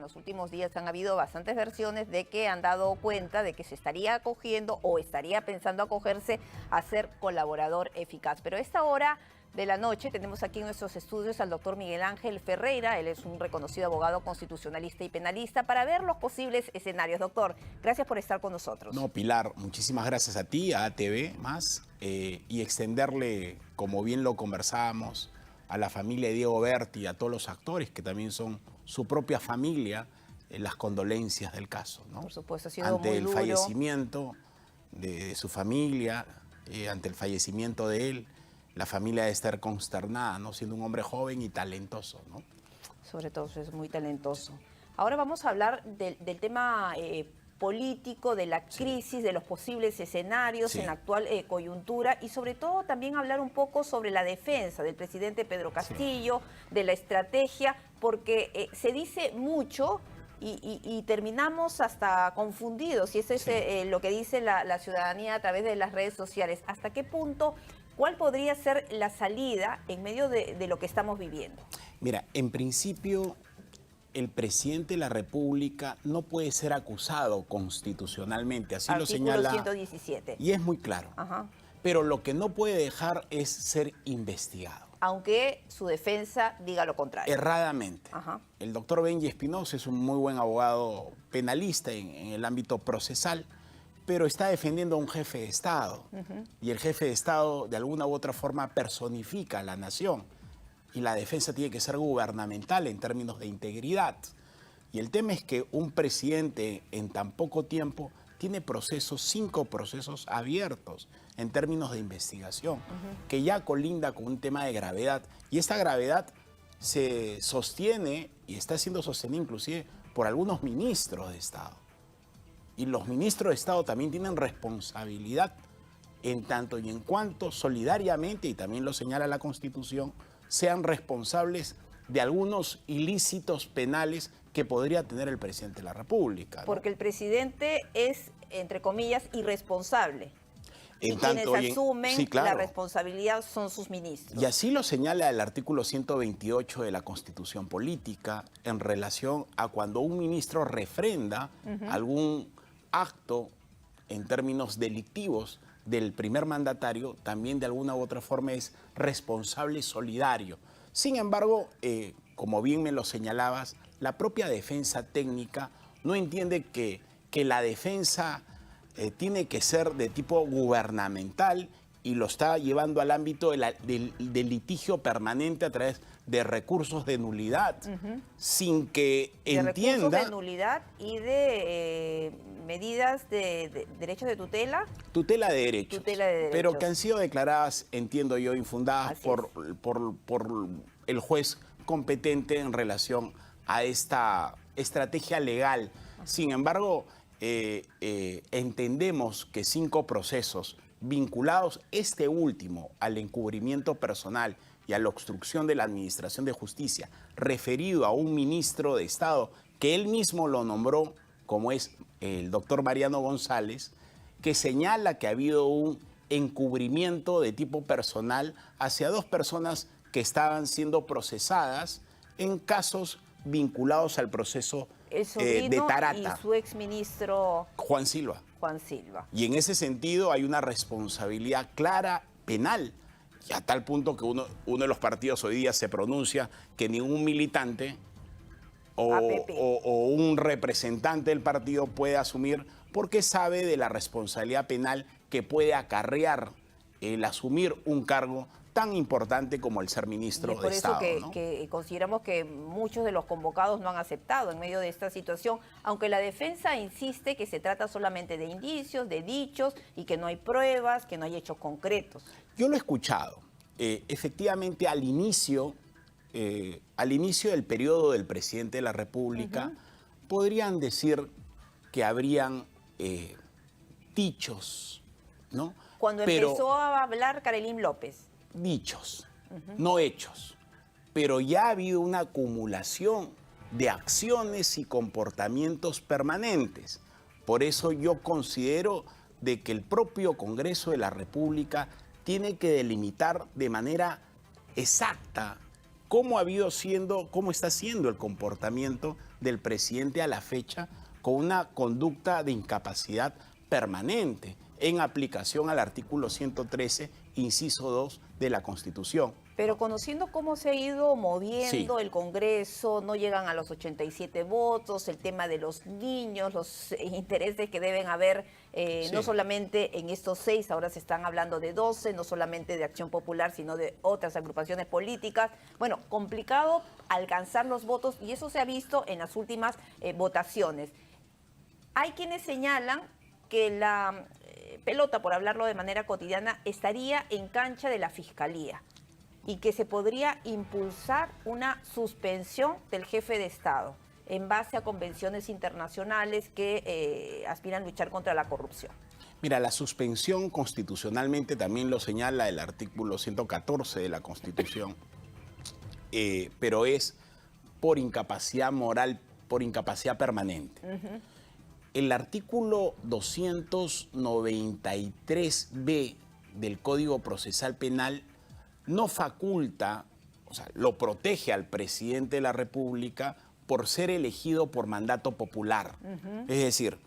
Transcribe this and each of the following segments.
los últimos días han habido bastantes versiones de que han dado cuenta de que se estaría acogiendo o estaría pensando acogerse a ser colaborador eficaz. Pero a esta hora de la noche tenemos aquí en nuestros estudios al doctor Miguel Ángel Ferreira. Él es un reconocido abogado constitucionalista y penalista para ver los posibles escenarios. Doctor, gracias por estar con nosotros. No, Pilar, muchísimas gracias a ti, a ATV más, y extenderle, como bien lo conversábamos, a la familia de Diego Berti, a todos los actores que también son su propia familia, las condolencias del caso, ¿no? Por supuesto, ha sido ante muy el duro. fallecimiento de su familia, ante el fallecimiento de él, la familia debe estar consternada, ¿no? Siendo un hombre joven y talentoso, ¿no? Sobre todo, es muy talentoso. Ahora vamos a hablar del tema político, de la crisis, de los posibles escenarios en la actual coyuntura y sobre todo también hablar un poco sobre la defensa del presidente Pedro Castillo, de la estrategia, porque se dice mucho y terminamos hasta confundidos, y eso es lo que dice la ciudadanía a través de las redes sociales. ¿Hasta qué punto, cuál podría ser la salida en medio de lo que estamos viviendo? Mira, en principio, el presidente de la República no puede ser acusado constitucionalmente, así lo señala. Artículo 117. Y es muy claro. Ajá. Pero lo que no puede dejar es ser investigado. Aunque su defensa diga lo contrario. Erradamente. Ajá. El doctor Benji Espinosa es un muy buen abogado penalista en el ámbito procesal, pero está defendiendo a un jefe de Estado. Y el jefe de Estado, de alguna u otra forma, personifica a la nación. Y la defensa tiene que ser gubernamental en términos de integridad. Y el tema es que un presidente en tan poco tiempo tiene 5 procesos abiertos en términos de investigación, que ya colinda con un tema de gravedad. Y esta gravedad se sostiene y está siendo sostenida inclusive por algunos ministros de Estado. Y los ministros de Estado también tienen responsabilidad en tanto y en cuanto solidariamente, y también lo señala la Constitución, sean responsables de algunos ilícitos penales que podría tener el presidente de la República, ¿no? Porque el presidente es, entre comillas, irresponsable. Y quienes asumen la responsabilidad son sus ministros. Y así lo señala el artículo 128 de la Constitución Política en relación a cuando un ministro refrenda algún acto en términos delictivos del primer mandatario, también de alguna u otra forma es responsable solidario. Sin embargo, como bien me lo señalabas, la propia defensa técnica no entiende que la defensa tiene que ser de tipo gubernamental y lo está llevando al ámbito del litigio permanente a través de recursos de nulidad, sin que entienda... Recursos de nulidad y de medidas de derechos de tutela. Tutela de derechos. Tutela de derechos. Pero que han sido declaradas, entiendo yo, infundadas por el juez competente en relación a esta estrategia legal. Sin embargo, entendemos que 5 procesos vinculados, este último, al encubrimiento personal y a la obstrucción de la administración de justicia, referido a un ministro de Estado que él mismo lo nombró, como es el doctor Mariano González, que señala que ha habido un encubrimiento de tipo personal hacia 2 personas que estaban siendo procesadas en casos vinculados al proceso de Tarata. Y su exministro Juan Silva. Juan Silva. Y en ese sentido hay una responsabilidad clara penal, y a tal punto que uno de los partidos hoy día se pronuncia que ningún militante o un representante del partido puede asumir, porque sabe de la responsabilidad penal que puede acarrear el asumir un cargo tan importante como el ser ministro de Estado. Y es por eso que consideramos que muchos de los convocados no han aceptado en medio de esta situación, aunque la defensa insiste que se trata solamente de indicios, de dichos, y que no hay pruebas, que no hay hechos concretos. Yo lo he escuchado. Efectivamente, al inicio del periodo del presidente de la República, podrían decir que habrían dichos, ¿no? Cuando empezó a hablar Carolyn López. Dichos, no hechos. Pero ya ha habido una acumulación de acciones y comportamientos permanentes. Por eso yo considero de que el propio Congreso de la República tiene que delimitar de manera exacta cómo está siendo el comportamiento del presidente a la fecha con una conducta de incapacidad permanente en aplicación al artículo 113, inciso 2 de la Constitución. Pero conociendo cómo se ha ido moviendo Sí. el Congreso, no llegan a los 87 votos, el tema de los niños, los intereses que deben haber, no Sí. solamente en estos 6, ahora se están hablando de 12, no solamente de Acción Popular, sino de otras agrupaciones políticas. Bueno, complicado alcanzar los votos y eso se ha visto en las últimas votaciones. Hay quienes señalan que la pelota, por hablarlo de manera cotidiana, estaría en cancha de la Fiscalía y que se podría impulsar una suspensión del jefe de Estado en base a convenciones internacionales que aspiran a luchar contra la corrupción. Mira, la suspensión constitucionalmente también lo señala el artículo 114 de la Constitución, pero es por incapacidad moral, por incapacidad permanente. El artículo 293b del Código Procesal Penal no faculta, o sea, lo protege al presidente de la República por ser elegido por mandato popular. Es decir,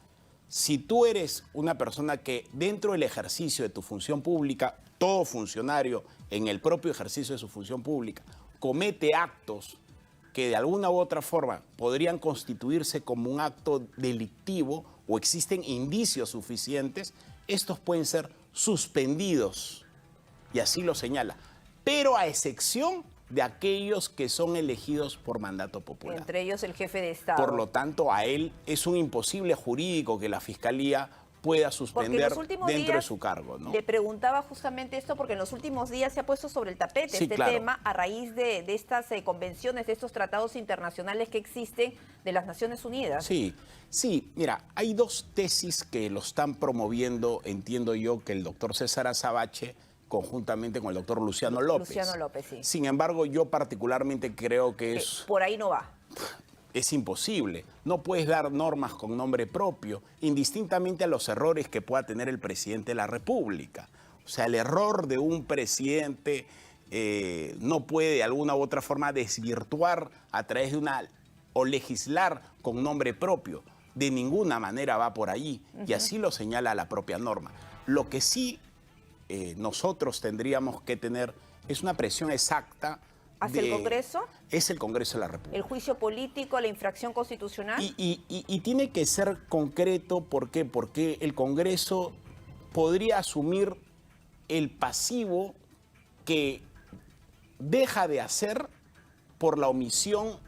si tú eres una persona que dentro del ejercicio de tu función pública, todo funcionario en el propio ejercicio de su función pública comete actos que de alguna u otra forma podrían constituirse como un acto delictivo o existen indicios suficientes, estos pueden ser suspendidos. Y así lo señala. Pero a excepción de aquellos que son elegidos por mandato popular. Entre ellos el jefe de Estado. Por lo tanto, a él es un imposible jurídico que la Fiscalía pueda suspender dentro de su cargo, ¿no? Le preguntaba justamente esto porque en los últimos días se ha puesto sobre el tapete Sí, este claro. tema a raíz de estas convenciones, de estos tratados internacionales que existen de las Naciones Unidas. Sí, sí, mira, hay dos tesis que lo están promoviendo, entiendo yo, que el doctor César Azabache conjuntamente con el doctor Luciano López. Luciano López, sí. Sin embargo, yo particularmente creo que Por ahí no va. es imposible. No puedes dar normas con nombre propio, indistintamente a los errores que pueda tener el presidente de la República. O sea, el error de un presidente no puede de alguna u otra forma desvirtuar a través de o legislar con nombre propio. De ninguna manera va por allí, y así lo señala la propia norma. Lo que sí nosotros tendríamos que tener es una presión exacta. ¿Hacia el Congreso? Es el Congreso de la República. ¿El juicio político, la infracción constitucional? Y tiene que ser concreto, ¿por qué? Porque el Congreso podría asumir el pasivo que deja de hacer por la omisión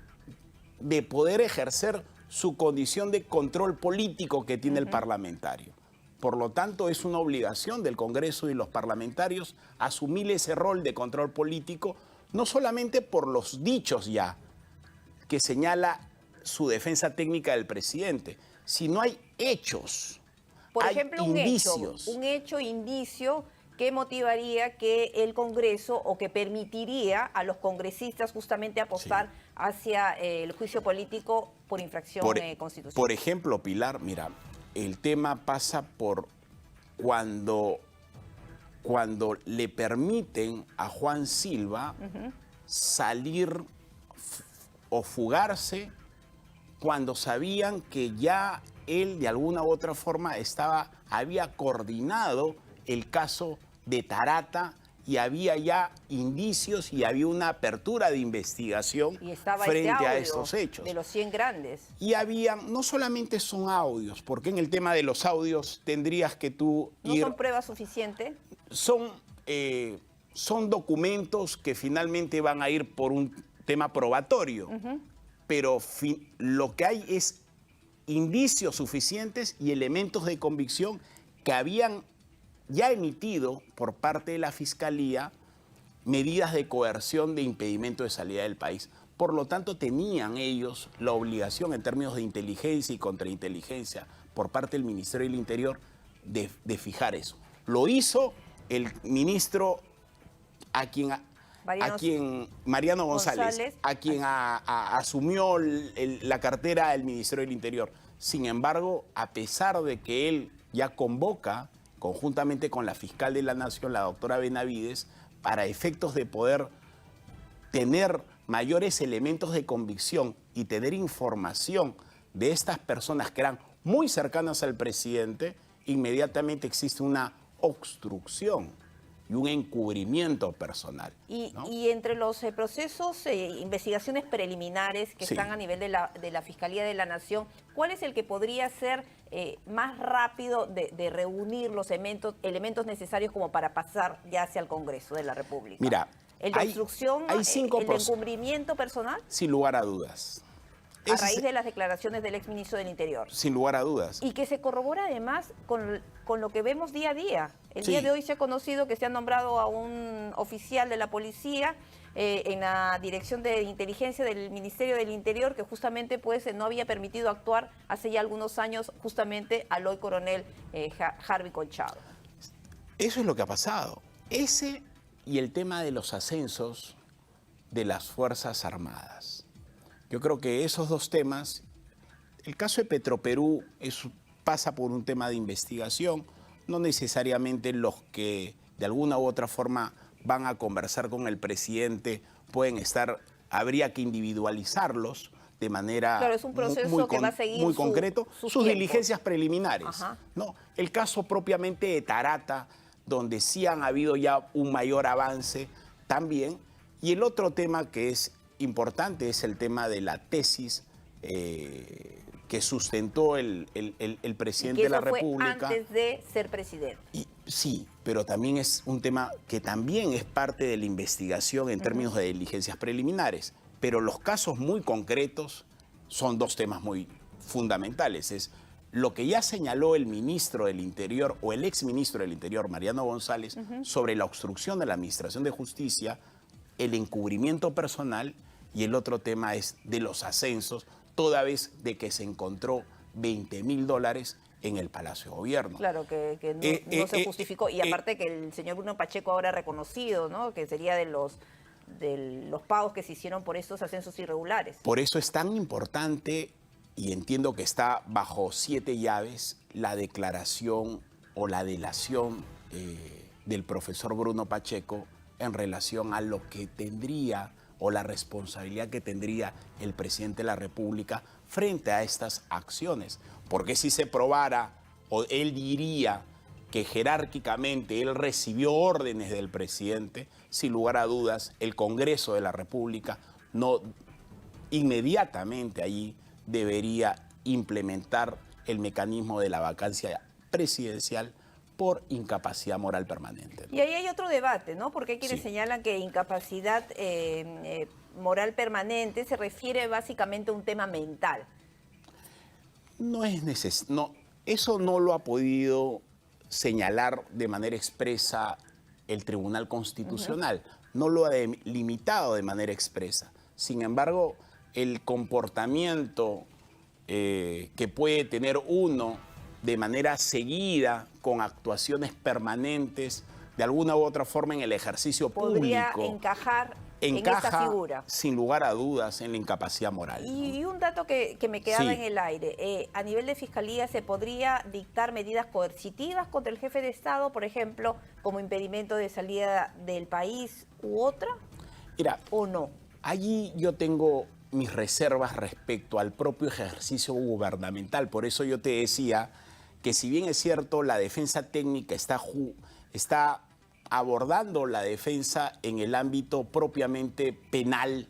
de poder ejercer su condición de control político que tiene el parlamentario. Por lo tanto, es una obligación del Congreso y los parlamentarios asumir ese rol de control político, no solamente por los dichos ya que señala su defensa técnica del presidente, sino hay hechos, Por hay ejemplo, indicios. un hecho, indicio que motivaría que el Congreso o que permitiría a los congresistas justamente apostar hacia el juicio político por infracción constitucional. Por ejemplo, Pilar, mira, el tema pasa por cuando le permiten a Juan Silva salir o fugarse cuando sabían que ya él de alguna u otra forma había coordinado el caso de Tarata y había ya indicios y había una apertura de investigación Y estaba frente este a audio estos hechos. de los 100 grandes. Y no solamente son audios, porque en el tema de los audios tendrías que tú ¿No ir... son pruebas suficientes? Son documentos que finalmente van a ir por un tema probatorio, pero lo que hay es indicios suficientes y elementos de convicción que habían ya emitido por parte de la Fiscalía medidas de coerción de impedimento de salida del país. Por lo tanto, tenían ellos la obligación en términos de inteligencia y contrainteligencia por parte del Ministerio del Interior de fijar eso. Lo hizo el ministro Mariano González, a quien asumió la cartera del Ministerio del Interior. Sin embargo, a pesar de que él ya convoca, conjuntamente con la fiscal de la Nación, la doctora Benavides, para efectos de poder tener mayores elementos de convicción y tener información de estas personas que eran muy cercanas al presidente, inmediatamente existe una obstrucción y un encubrimiento personal. ¿No? Y entre los procesos, investigaciones preliminares que Sí. están a nivel de la Fiscalía de la Nación, ¿cuál es el que podría ser más rápido de reunir los elementos necesarios como para pasar ya hacia el Congreso de la República? Mira, ¿el de hay obstrucción, cinco el de procesos. encubrimiento personal? Sin lugar a dudas. A Ese raíz es- de las declaraciones del exministro del Interior. Sin lugar a dudas. Y que se corrobora además con lo que vemos día a día. El Sí. día de hoy se ha conocido que se ha nombrado a un oficial de la policía en la Dirección de Inteligencia del Ministerio del Interior, que justamente pues no había permitido actuar hace ya algunos años justamente al hoy coronel Harvey Colchado. Eso es lo que ha pasado. Ese y el tema de los ascensos de las Fuerzas Armadas. Yo creo que esos dos temas, el caso de Petroperú pasa por un tema de investigación, no necesariamente los que de alguna u otra forma van a conversar con el presidente pueden estar, habría que individualizarlos de manera Claro, es un proceso que va a seguir muy su- concreto, su sus tiempo. diligencias preliminares. Ajá. ¿No? El caso propiamente de Tarata, donde sí han habido ya un mayor avance también. Y el otro tema que es importante es el tema de la tesis que sustentó el presidente Que de la eso fue República. antes de ser presidente. Y, sí, pero también es un tema que también es parte de la investigación en términos de diligencias preliminares. Pero los casos muy concretos son dos temas muy fundamentales. Es lo que ya señaló el ministro del Interior o el exministro del Interior, Mariano González, sobre la obstrucción de la Administración de Justicia, el encubrimiento personal, y el otro tema es de los ascensos, toda vez de que se encontró $20.000 en el Palacio de Gobierno. Claro, que no se justificó. Y aparte que el señor Bruno Pacheco ahora ha reconocido, ¿no?, que sería de los pagos que se hicieron por estos ascensos irregulares. Por eso es tan importante, y entiendo que está bajo 7 llaves, la declaración o la delación del profesor Bruno Pacheco en relación a lo que tendría o la responsabilidad que tendría el presidente de la República frente a estas acciones. Porque si se probara, o él diría que jerárquicamente él recibió órdenes del presidente, sin lugar a dudas, el Congreso de la República no inmediatamente allí debería implementar el mecanismo de la vacancia presidencial por incapacidad moral permanente. Y ahí hay otro debate, ¿no? Porque hay quienes Sí. señalan que incapacidad moral permanente se refiere básicamente a un tema mental. No es necesario, no, eso no lo ha podido señalar de manera expresa el Tribunal Constitucional, no lo ha limitado de manera expresa. Sin embargo, el comportamiento que puede tener uno de manera seguida, con actuaciones permanentes, de alguna u otra forma en el ejercicio Podría público, encajar en esta encaja figura. sin lugar a dudas en la incapacidad moral. Y un dato que me quedaba Sí. en el aire, a nivel de Fiscalía se podría dictar medidas coercitivas contra el jefe de Estado, por ejemplo, como impedimento de salida del país u otra, Mira, ¿o no? allí yo tengo mis reservas respecto al propio ejercicio gubernamental. Por eso yo te decía que si bien es cierto, la defensa técnica está abordando la defensa en el ámbito propiamente penal,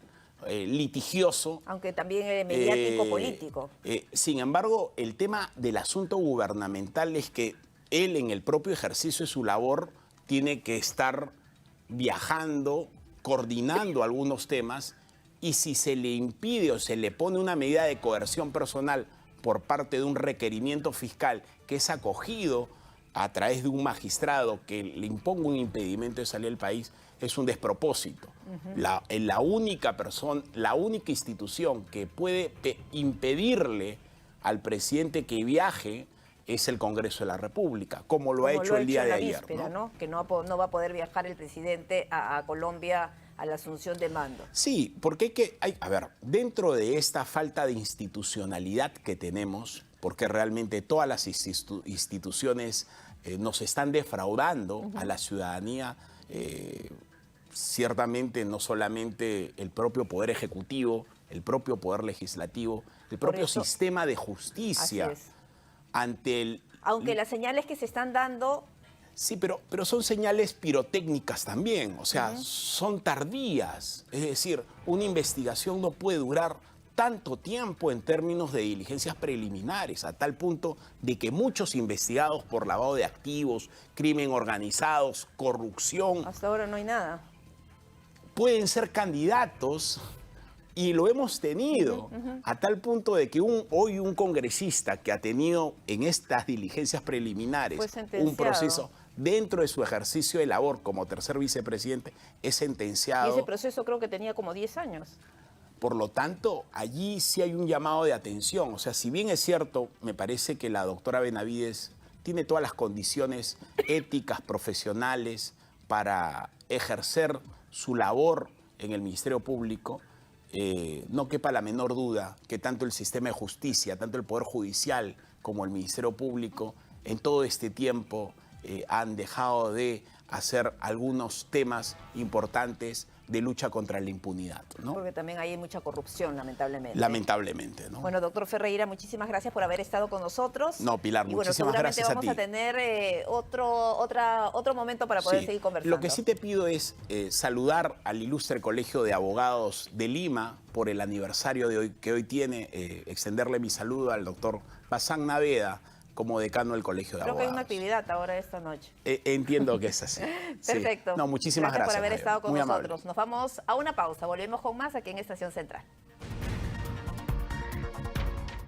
litigioso. Aunque también mediático político. Sin embargo, el tema del asunto gubernamental es que él en el propio ejercicio de su labor tiene que estar viajando, coordinando algunos temas, y si se le impide o se le pone una medida de coerción personal por parte de un requerimiento fiscal que es acogido a través de un magistrado que le imponga un impedimento de salir del país, es un despropósito. La única persona, la única institución que puede impedirle al presidente que viaje es el Congreso de la República, como lo ha hecho el día de ayer. Víspera, ¿no? ¿no? Que no va a poder viajar el presidente a Colombia a la asunción de mando. Sí, porque a ver, dentro de esta falta de institucionalidad que tenemos, porque realmente todas las instituciones nos están defraudando a la ciudadanía, ciertamente no solamente el propio Poder Ejecutivo, el propio Poder Legislativo, el propio sistema de justicia Así es. ante el... Aunque las señales que se están dando... Sí, pero son señales pirotécnicas también, o sea, son tardías. Es decir, una investigación no puede durar tanto tiempo en términos de diligencias preliminares, a tal punto de que muchos investigados por lavado de activos, crimen organizado, corrupción, Hasta ahora no hay nada. pueden ser candidatos, y lo hemos tenido, a tal punto de que hoy un congresista que ha tenido en estas diligencias preliminares Fue sentenciado. un proceso dentro de su ejercicio de labor como tercer vicepresidente es Y sentenciado. ese proceso creo que tenía como 10 años. Por lo tanto, allí sí hay un llamado de atención. O sea, si bien es cierto, me parece que la doctora Benavides tiene todas las condiciones éticas, profesionales, para ejercer su labor en el Ministerio Público, no quepa la menor duda que tanto el sistema de justicia, tanto el Poder Judicial como el Ministerio Público, en todo este tiempo han dejado de hacer algunos temas importantes de lucha contra la impunidad, ¿no? Porque también hay mucha corrupción, lamentablemente. Lamentablemente, ¿no? Bueno, doctor Ferreira, muchísimas gracias por haber estado con nosotros. No, Pilar, y bueno, muchísimas seguramente gracias a vamos ti. a tener otro momento para poder Sí. seguir conversando. Lo que sí te pido es saludar al ilustre Colegio de Abogados de Lima por el aniversario de hoy, que hoy tiene, extenderle mi saludo al doctor Bazán Naveda como decano del Colegio de Creo que hay Abogados. una actividad ahora esta noche. Entiendo que es así. Sí. Perfecto. No, muchísimas gracias. por haber Mario. estado con Muy nosotros. amable. Nos vamos a una pausa. Volvemos con más aquí en Estación Central.